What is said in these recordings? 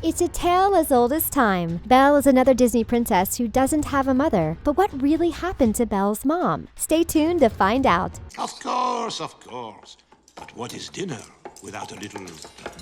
It's a tale as old as time. Belle is another Disney princess who doesn't have a mother. But what really happened to Belle's mom? Stay tuned to find out. Of course, of course. But what is dinner without a little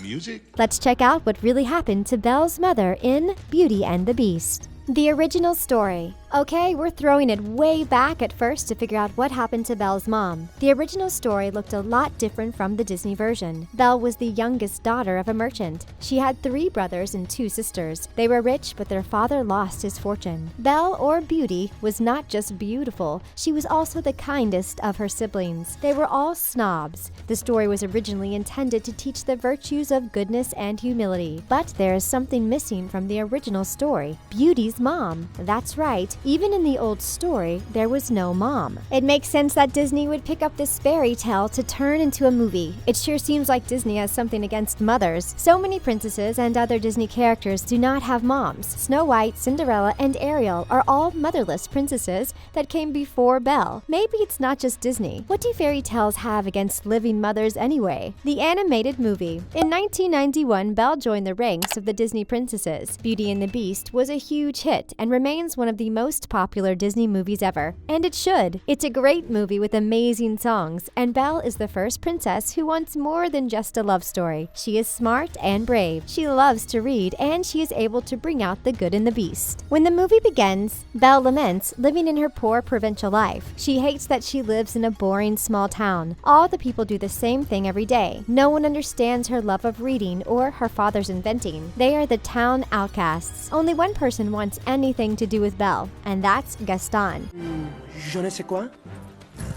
music? Let's check out what really happened to Belle's mother in Beauty and the Beast. The original story. Okay, we're throwing it way back at first to figure out what happened to Belle's mom. The original story looked a lot different from the Disney version. Belle was the youngest daughter of a merchant. She had 3 brothers and 2 sisters. They were rich, but their father lost his fortune. Belle, or Beauty, was not just beautiful, she was also the kindest of her siblings. They were all snobs. The story was originally intended to teach the virtues of goodness and humility. But there is something missing from the original story: Beauty's mom. That's right. Even in the old story, there was no mom. It makes sense that Disney would pick up this fairy tale to turn into a movie. It sure seems like Disney has something against mothers. So many princesses and other Disney characters do not have moms. Snow White, Cinderella, and Ariel are all motherless princesses that came before Belle. Maybe it's not just Disney. What do fairy tales have against living mothers anyway? The animated movie. In 1991, Belle joined the ranks of the Disney princesses. Beauty and the Beast was a huge hit and remains one of the most popular Disney movies ever. And it should. It's a great movie with amazing songs, and Belle is the first princess who wants more than just a love story. She is smart and brave. She loves to read, and she is able to bring out the good in the Beast. When the movie begins, Belle laments living in her poor provincial life. She hates that she lives in a boring small town. All the people do the same thing every day. No one understands her love of reading or her father's inventing. They are the town outcasts. Only one person wants anything to do with Belle, and that's Gaston. Je ne sais quoi?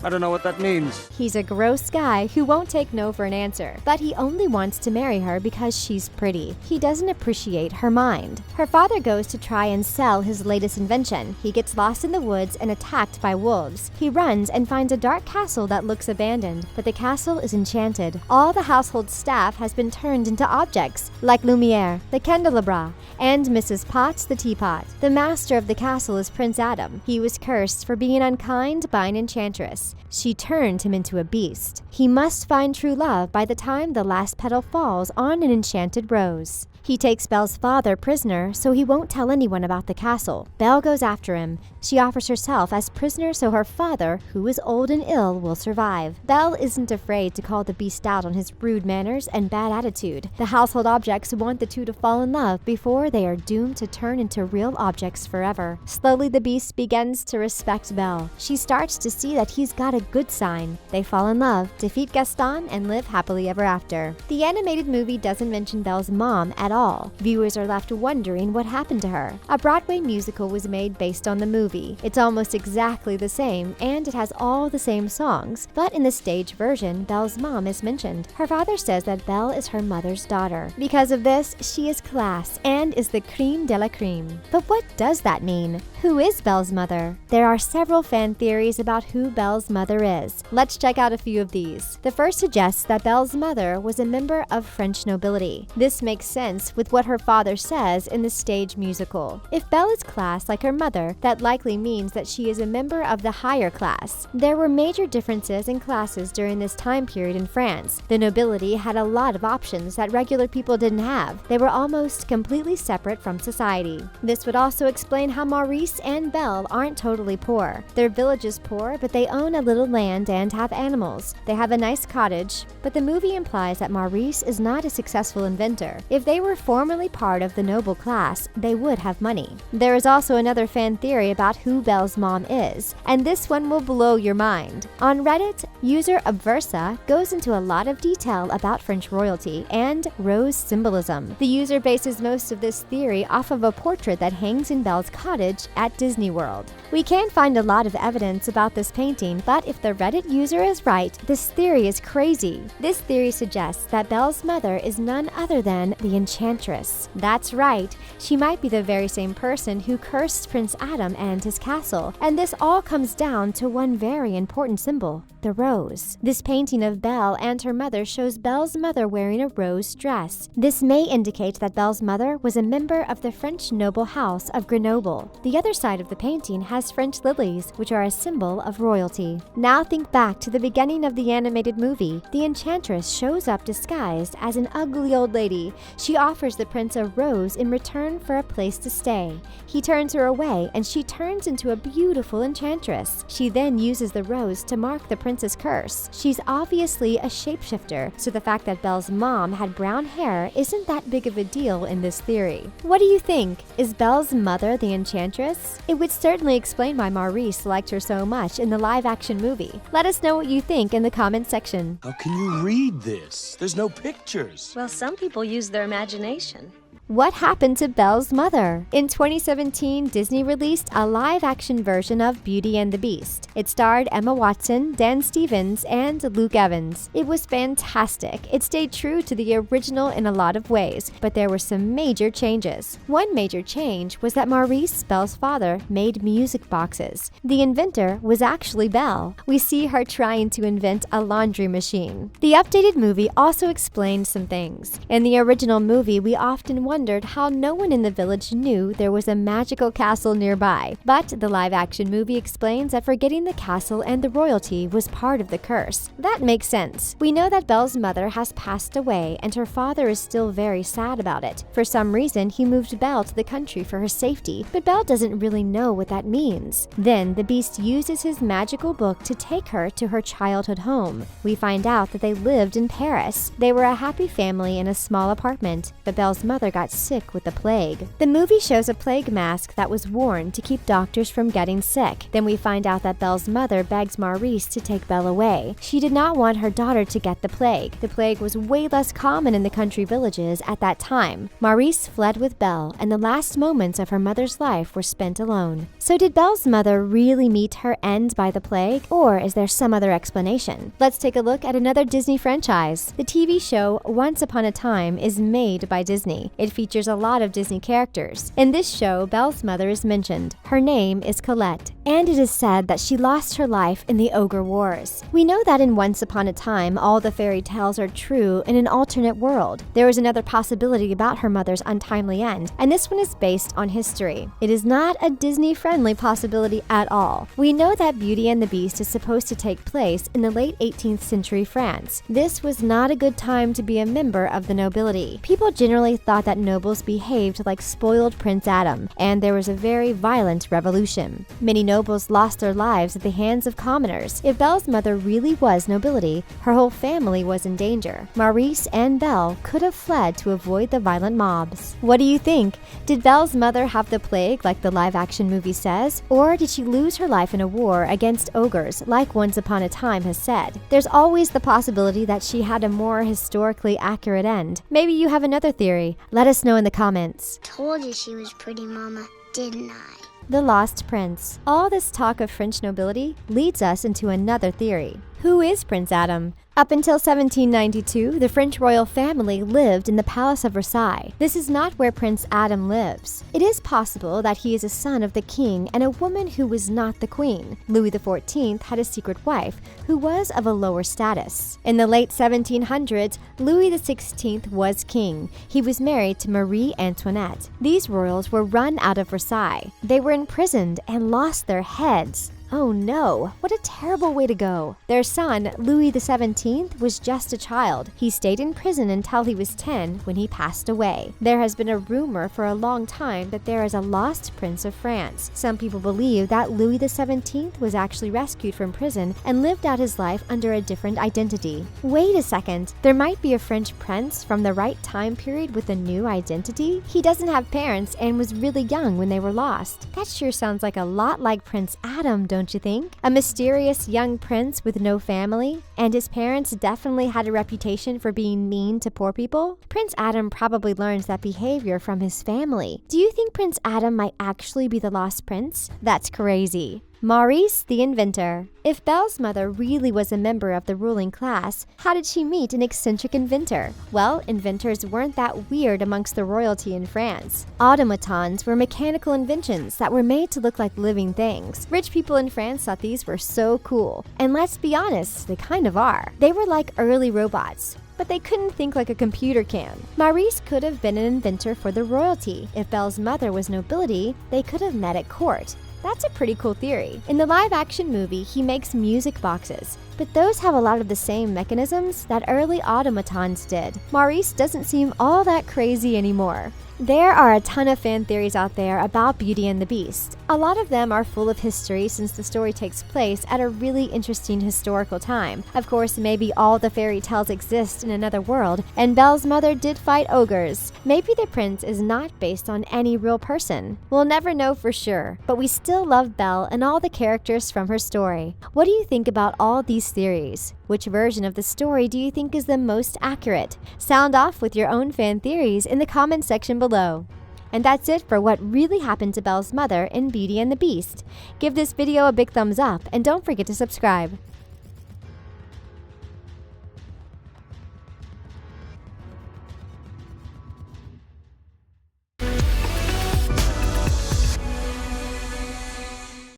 I don't know what that means. He's a gross guy who won't take no for an answer, but he only wants to marry her because she's pretty. He doesn't appreciate her mind. Her father goes to try and sell his latest invention. He gets lost in the woods and attacked by wolves. He runs and finds a dark castle that looks abandoned, but the castle is enchanted. All the household staff has been turned into objects, like Lumiere, the candelabra, and Mrs. Potts the teapot. The master of the castle is Prince Adam. He was cursed for being unkind by an enchantress. She turned him into a beast. He must find true love by the time the last petal falls on an enchanted rose. He takes Belle's father prisoner, so he won't tell anyone about the castle. Belle goes after him. She offers herself as prisoner so her father, who is old and ill, will survive. Belle isn't afraid to call the beast out on his rude manners and bad attitude. The household objects want the two to fall in love before they are doomed to turn into real objects forever. Slowly, the beast begins to respect Belle. She starts to see that he's got a good sign. They fall in love, defeat Gaston, and live happily ever after. The animated movie doesn't mention Belle's mom at all. Viewers are left wondering what happened to her. A Broadway musical was made based on the movie. It's almost exactly the same, and it has all the same songs, but in the stage version, Belle's mom is mentioned. Her father says that Belle is her mother's daughter. Because of this, she is class and is the creme de la creme. But what does that mean? Who is Belle's mother? There are several fan theories about who Belle's mother is. Let's check out a few of these. The first suggests that Belle's mother was a member of French nobility. This makes sense with what her father says in the stage musical. If Belle is class like her mother, that likely means that she is a member of the higher class. There were major differences in classes during this time period in France. The nobility had a lot of options that regular people didn't have. They were almost completely separate from society. This would also explain how Maurice and Belle aren't totally poor. Their village is poor, but they own a little land and have animals. They have a nice cottage, but the movie implies that Maurice is not a successful inventor. If they were formerly part of the noble class, they would have money. There is also another fan theory about who Belle's mom is, and this one will blow your mind. On Reddit, user Obversa goes into a lot of detail about French royalty and rose symbolism. The user bases most of this theory off of a portrait that hangs in Belle's cottage at Disney World. We can't find a lot of evidence about this painting, but if the Reddit user is right, this theory is crazy. This theory suggests that Belle's mother is none other than the Enchantress. That's right, she might be the very same person who cursed Prince Adam and his castle, and this all comes down to one very important symbol: the rose. This painting of Belle and her mother shows Belle's mother wearing a rose dress. This may indicate that Belle's mother was a member of the French noble house of Grenoble. The other side of the painting has French lilies, which are a symbol of royalty. Now think back to the beginning of the animated movie. The Enchantress shows up disguised as an ugly old lady. She offers offers the prince a rose in return for a place to stay. He turns her away and she turns into a beautiful enchantress. She then uses the rose to mark the prince's curse. She's obviously a shapeshifter, so the fact that Belle's mom had brown hair isn't that big of a deal in this theory. What do you think? Is Belle's mother the Enchantress? It would certainly explain why Maurice liked her so much in the live-action movie. Let us know what you think in the comments section. How can you read this? There's no pictures. Well, some people use their imagination. What happened to Belle's mother? In 2017, Disney released a live-action version of Beauty and the Beast. It starred Emma Watson, Dan Stevens, and Luke Evans. It was fantastic. It stayed true to the original in a lot of ways, but there were some major changes. One major change was that Maurice, Belle's father, made music boxes. The inventor was actually Belle. We see her trying to invent a laundry machine. The updated movie also explained some things. In the original movie, we often wondered how no one in the village knew there was a magical castle nearby. But the live-action movie explains that forgetting the castle and the royalty was part of the curse. That makes sense. We know that Belle's mother has passed away and her father is still very sad about it. For some reason, he moved Belle to the country for her safety, but Belle doesn't really know what that means. Then, the Beast uses his magical book to take her to her childhood home. We find out that they lived in Paris. They were a happy family in a small apartment, but Belle's mother got sick with the plague. The movie shows a plague mask that was worn to keep doctors from getting sick. Then we find out that Belle's mother begs Maurice to take Belle away. She did not want her daughter to get the plague. The plague was way less common in the country villages at that time. Maurice fled with Belle, and the last moments of her mother's life were spent alone. So did Belle's mother really meet her end by the plague, or is there some other explanation? Let's take a look at another Disney franchise. The TV show Once Upon a Time is made by Disney. It features a lot of Disney characters. In this show, Belle's mother is mentioned. Her name is Colette, and it is said that she lost her life in the Ogre Wars. We know that in Once Upon a Time, all the fairy tales are true in an alternate world. There is another possibility about her mother's untimely end, and this one is based on history. It is not a Disney-friendly possibility at all. We know that Beauty and the Beast is supposed to take place in the late 18th century France. This was not a good time to be a member of the nobility. People generally thought that nobles behaved like spoiled Prince Adam, and there was a very violent revolution. Many nobles lost their lives at the hands of commoners. If Belle's mother really was nobility, her whole family was in danger. Maurice and Belle could have fled to avoid the violent mobs. What do you think? Did Belle's mother have the plague like the live-action movie says? Or did she lose her life in a war against ogres like Once Upon a Time has said? There's always the possibility that she had a more historically accurate end. Maybe you have another theory. Let us know in the comments. Told you she was pretty, Mama, didn't I? The Lost Prince. All this talk of French nobility leads us into another theory. Who is Prince Adam? Up until 1792, the French royal family lived in the Palace of Versailles. This is not where Prince Adam lives. It is possible that he is a son of the king and a woman who was not the queen. Louis XIV had a secret wife who was of a lower status. In the late 1700s, Louis XVI was king. He was married to Marie Antoinette. These royals were run out of Versailles. They were imprisoned and lost their heads. Oh no, what a terrible way to go. Their son, Louis XVII, was just a child. He stayed in prison until he was 10 when he passed away. There has been a rumor for a long time that there is a lost prince of France. Some people believe that Louis XVII was actually rescued from prison and lived out his life under a different identity. Wait a second, there might be a French prince from the right time period with a new identity? He doesn't have parents and was really young when they were lost. That sure sounds like a lot like Prince Adam, don't you think? A mysterious young prince with no family, and his parents definitely had a reputation for being mean to poor people. Prince Adam probably learns that behavior from his family. Do you think Prince Adam might actually be the lost prince? That's crazy. Maurice the Inventor. If Belle's mother really was a member of the ruling class, how did she meet an eccentric inventor? Well, inventors weren't that weird amongst the royalty in France. Automatons were mechanical inventions that were made to look like living things. Rich people in France thought these were so cool. And let's be honest, they kind of are. They were like early robots, but they couldn't think like a computer can. Maurice could have been an inventor for the royalty. If Belle's mother was nobility, they could have met at court. That's a pretty cool theory. In the live-action movie, he makes music boxes. but those have a lot of the same mechanisms that early automatons did. Maurice doesn't seem all that crazy anymore. There are a ton of fan theories out there about Beauty and the Beast. A lot of them are full of history since the story takes place at a really interesting historical time. Of course, maybe all the fairy tales exist in another world, and Belle's mother did fight ogres. Maybe the prince is not based on any real person. We'll never know for sure, but we still love Belle and all the characters from her story. What do you think about all these theories? Which version of the story do you think is the most accurate? Sound off with your own fan theories in the comment section below. And that's it for what really happened to Belle's mother in Beauty and the Beast. Give this video a big thumbs up and don't forget to subscribe.